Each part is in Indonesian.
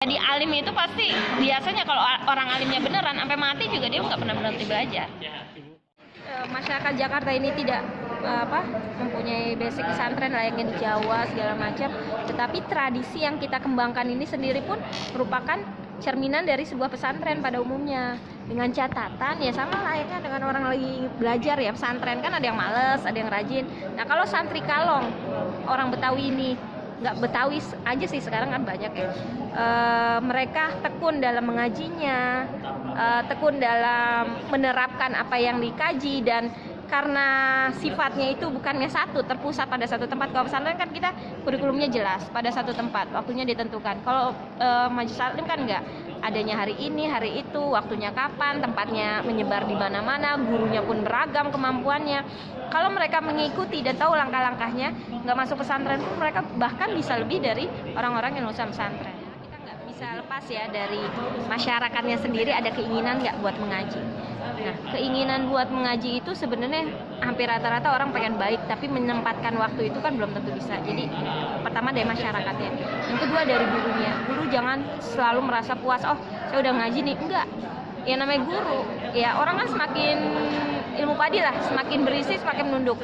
jadi alim itu pasti biasanya kalau orang alimnya beneran sampai mati juga dia nggak pernah berhenti belajar. Masyarakat Jakarta ini tidak mempunyai basic pesantren layaknya di Jawa segala macam, tetapi tradisi yang kita kembangkan ini sendiri pun merupakan cerminan dari sebuah pesantren pada umumnya, dengan catatan ya sama layaknya dengan orang lagi belajar ya. Pesantren kan ada yang males, ada yang rajin. Nah kalau santri kalong orang Betawi ini, nggak Betawi aja sih sekarang kan banyak ya, mereka tekun dalam mengajinya, tekun dalam menerapkan apa yang dikaji, dan karena sifatnya itu bukannya satu terpusat pada satu tempat. Kalau pesantren kan kita kurikulumnya jelas pada satu tempat, waktunya ditentukan. Kalau majelis taklim kan enggak, adanya hari ini, hari itu, waktunya kapan, tempatnya menyebar di mana-mana, gurunya pun beragam kemampuannya. Kalau mereka mengikuti dan tahu langkah-langkahnya, nggak masuk pesantren pun mereka bahkan bisa lebih dari orang-orang yang lulusan pesantren. Kita nggak bisa lepas ya dari masyarakatnya sendiri ada keinginan nggak buat mengaji. Nah, keinginan buat mengaji itu sebenarnya hampir rata-rata orang pengen baik, tapi menempatkan waktu itu kan belum tentu bisa. Jadi pertama dari masyarakatnya, yang kedua dari gurunya. Guru jangan selalu merasa puas, oh saya udah ngaji nih, enggak. Ya namanya guru, ya orang kan semakin ilmu padi lah, semakin berisi semakin menunduk.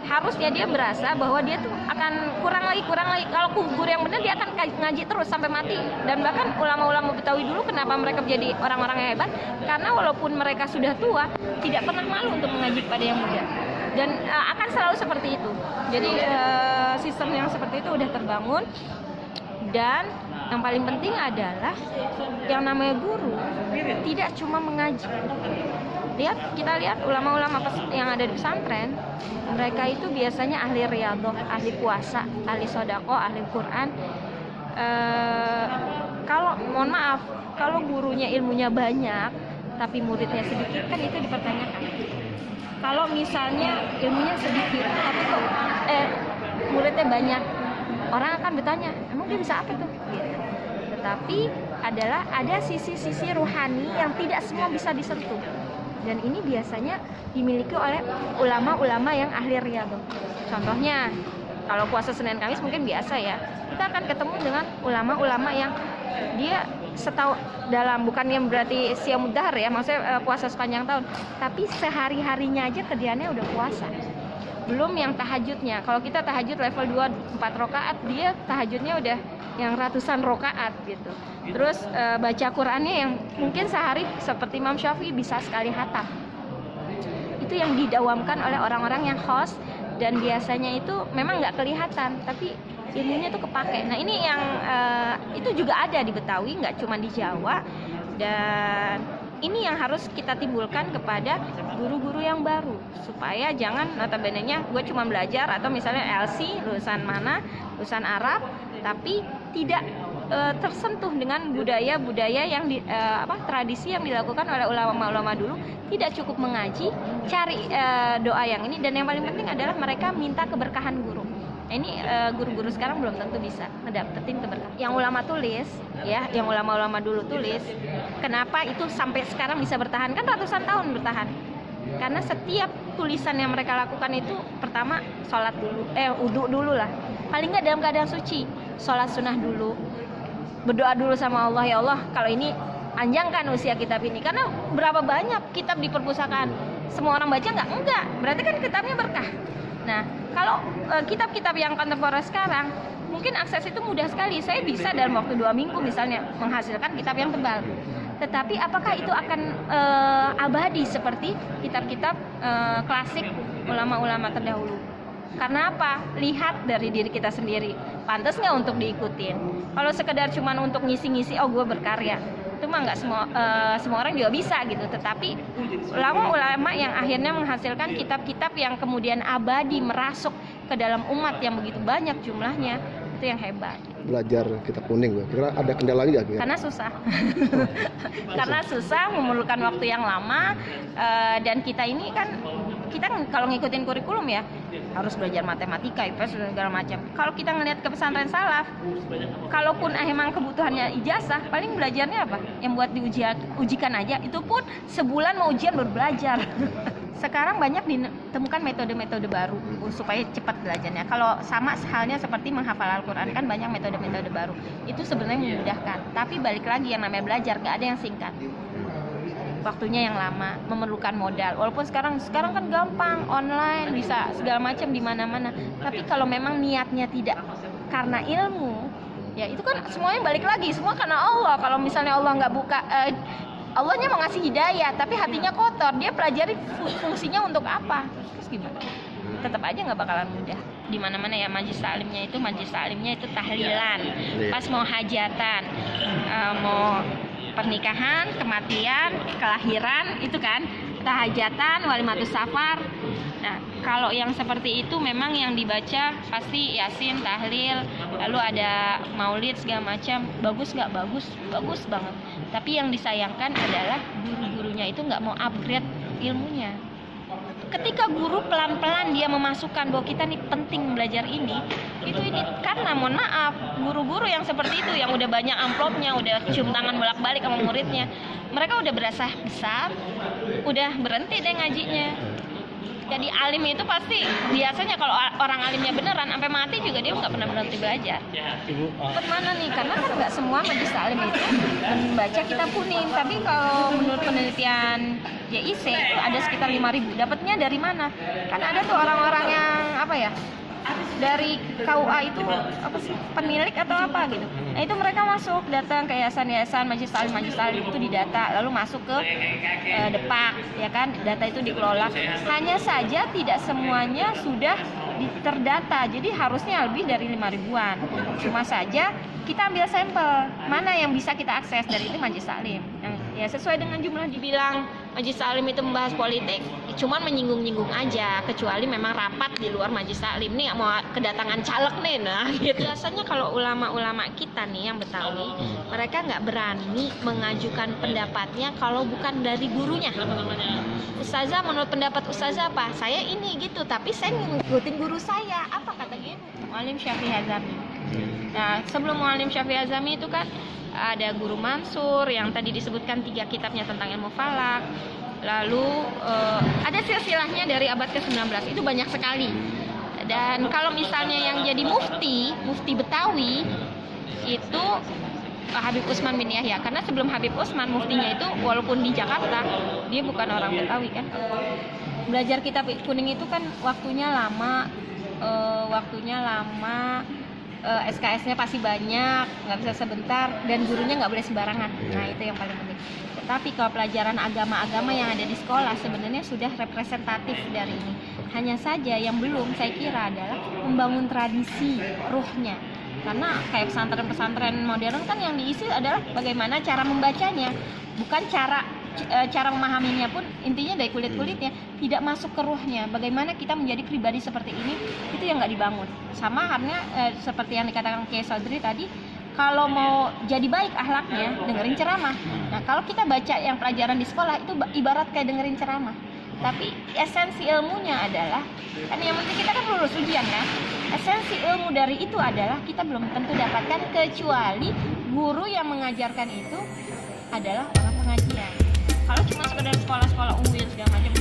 Harusnya dia berasa bahwa dia tuh akan kurang lagi. Kalau guru yang benar dia akan ngaji terus sampai mati. Dan bahkan ulama-ulama Betawi dulu kenapa mereka menjadi orang-orang yang hebat? Karena walaupun mereka sudah tua, tidak pernah malu untuk mengaji kepada yang muda. Dan akan selalu seperti itu. Jadi sistem yang seperti itu udah terbangun. Dan yang paling penting adalah yang namanya guru tidak cuma mengaji. Kita lihat ulama-ulama yang ada di pesantren, mereka itu biasanya ahli riyadhah, ahli puasa, ahli sodako, ahli Quran. Kalau mohon maaf, kalau gurunya ilmunya banyak tapi muridnya sedikit, kan itu dipertanyakan. Kalau misalnya ilmunya sedikit tapi kok muridnya banyak, orang akan bertanya, emang dia bisa apa tuh? Gitu. Tetapi ada sisi-sisi ruhani yang tidak semua bisa disentuh. Dan ini biasanya dimiliki oleh ulama-ulama yang ahli riyadhah. Contohnya, kalau puasa Senin Kamis mungkin biasa ya, kita akan ketemu dengan ulama-ulama yang dia setahu dalam, bukannya berarti siamud dahar ya, maksudnya puasa sepanjang tahun, tapi sehari-harinya aja kerjaannya udah puasa. Belum yang tahajudnya. Kalau kita tahajud level 2 4 rakaat, dia tahajudnya udah yang ratusan rakaat gitu. Terus baca Qur'annya yang mungkin sehari seperti Imam Syafi'i bisa sekali khatam. Itu yang didawamkan oleh orang-orang yang host, dan biasanya itu memang nggak kelihatan tapi ilmunya tuh kepake. Nah ini yang itu juga ada di Betawi, nggak cuma di Jawa. Dan ini yang harus kita timbulkan kepada guru-guru yang baru, supaya jangan notabene-nya gue cuma belajar, atau misalnya LC lulusan mana, lulusan Arab, tapi tidak tersentuh dengan budaya-budaya yang tradisi yang dilakukan oleh ulama-ulama dulu. Tidak cukup mengaji, cari doa yang ini, dan yang paling penting adalah mereka minta keberkahan guru. Ini guru-guru sekarang belum tentu bisa ngedapetin keberkahan. Yang ulama tulis, ya, yang ulama-ulama dulu tulis, kenapa itu sampai sekarang bisa bertahan? Kan ratusan tahun bertahan. Karena setiap tulisan yang mereka lakukan itu, pertama sholat dulu, wudu dulu lah. Paling nggak dalam keadaan suci, sholat sunnah dulu, berdoa dulu sama Allah, ya Allah, kalau ini panjangkan usia kitab ini. Karena berapa banyak kitab di perpustakaan, semua orang baca nggak? Enggak, berarti kan kitabnya berkah. Nah, kalau kitab-kitab yang kontemporer sekarang, mungkin akses itu mudah sekali. Saya bisa dalam waktu 2 minggu misalnya menghasilkan kitab yang tebal. Tetapi apakah itu akan abadi seperti kitab-kitab klasik ulama-ulama terdahulu? Karena apa? Lihat dari diri kita sendiri. Pantas nggak untuk diikutin? Kalau sekedar cuman untuk ngisi-ngisi, oh gue berkarya, itu mah nggak semua orang juga bisa gitu. Tetapi ulama-ulama yang akhirnya menghasilkan kitab-kitab yang kemudian abadi, merasuk ke dalam umat yang begitu banyak jumlahnya, itu yang hebat. Belajar kitab kuning, kira ada kendala nggak? Karena susah. Karena susah, memerlukan waktu yang lama, dan kita ini kan, kita kalau ngikutin kurikulum ya harus belajar matematika, IPS dan segala macam. Kalau kita ngelihat ke pesantren salaf, kalaupun emang kebutuhannya ijazah, paling belajarnya apa? Yang buat diujikan aja, itu pun sebulan mau ujian baru belajar. sekarang banyak ditemukan metode-metode baru supaya cepat belajarnya. Kalau sama halnya seperti menghafal Al-Quran, kan banyak metode-metode baru. Itu sebenarnya memudahkan. Tapi balik lagi, yang namanya belajar gak ada yang singkat. Waktunya yang lama, memerlukan modal. Walaupun sekarang kan gampang, online, bisa segala macam di mana-mana. Tapi kalau memang niatnya tidak karena ilmu, ya itu kan semuanya balik lagi, semua karena Allah. Kalau misalnya Allah nggak buka, Allahnya mau ngasih hidayah, tapi hatinya kotor, dia pelajari fungsinya untuk apa? Terus gimana? Tetap aja nggak bakalan mudah. Di mana-mana ya majelis taklimnya itu tahlilan. Pas mau hajatan, mau pernikahan, kematian, kelahiran, itu kan tahajatan, walimatus safar. Nah, kalau yang seperti itu memang yang dibaca pasti Yasin, tahlil, lalu ada maulid segala macam. Bagus nggak? Bagus banget. Tapi yang disayangkan adalah guru-gurunya itu nggak mau upgrade ilmunya. Ketika guru pelan-pelan dia memasukkan bahwa kita nih penting belajar ini karena mohon maaf, guru-guru yang seperti itu yang udah banyak amplopnya, udah cium tangan bolak-balik sama muridnya, mereka udah berasa besar, udah berhenti deh ngajinya. Jadi alim itu pasti biasanya kalau orang alimnya beneran sampai mati juga dia nggak pernah berhenti belajar. Ibu, Bagaimana nih? Karena kan nggak semua majelis taklim itu membaca kitab kuning. Tapi kalau menurut penelitian JIC itu ada sekitar 5.000. Dapatnya dari mana? Kan ada tuh orang-orang yang apa ya? Dari KUA itu apa sih, penilik atau apa gitu. Nah itu mereka masuk, datang ke yayasan-yayasan majelis taklim itu didata, lalu masuk ke Depak, ya kan, data itu dikelola. Hanya saja tidak semuanya sudah terdata, jadi harusnya lebih dari 5.000-an. Cuma saja kita ambil sampel mana yang bisa kita akses, dari itu majelis taklim. Ya sesuai dengan jumlah. Dibilang majelis taklim itu membahas politik, cuman menyinggung-nyinggung aja, kecuali memang rapat di luar majelis taklim nih mau kedatangan caleg nih, nah gitu. Biasanya kalau ulama-ulama kita nih yang Betawi, mereka nggak berani mengajukan pendapatnya kalau bukan dari gurunya. Ustazah, menurut pendapat ustazah apa? Saya ini gitu, tapi saya ngikutin guru saya. Apa kata dia? Muallim Syafi'i Azami. Nah, sebelum Muallim Syafi'i Azami itu kan ada Guru Mansur yang tadi disebutkan 3 kitabnya tentang ilmu falak. Lalu ada silsilahnya dari abad ke-19, itu banyak sekali. Dan kalau misalnya yang jadi mufti Betawi itu Habib Utsman bin Yahya. Karena sebelum Habib Utsman, muftinya itu walaupun di Jakarta, dia bukan orang Betawi kan. Belajar kitab kuning itu kan waktunya lama, SKS-nya pasti banyak, nggak bisa sebentar, dan gurunya nggak boleh sembarangan. Nah itu yang paling penting. Tetapi kalau pelajaran agama-agama yang ada di sekolah sebenarnya sudah representatif dari ini. Hanya saja yang belum saya kira adalah membangun tradisi ruhnya. Karena kayak pesantren-pesantren modern kan yang diisi adalah bagaimana cara membacanya, bukan cara memahaminya pun intinya dari kulit-kulitnya, tidak masuk ke ruhnya. Bagaimana kita menjadi pribadi seperti ini, itu yang nggak dibangun. Sama halnya seperti yang dikatakan Kiai Sodri tadi, kalau mau jadi baik akhlaknya, dengerin ceramah. Nah kalau kita baca yang pelajaran di sekolah itu ibarat kayak dengerin ceramah, tapi esensi ilmunya adalah, kan yang penting kita kan lulus ujian kan. Esensi ilmu dari itu adalah kita belum tentu dapatkan, kecuali guru yang mengajarkan itu adalah orang pengajian. Kalau cuma sekedar sekolah-sekolah UIN segala macam,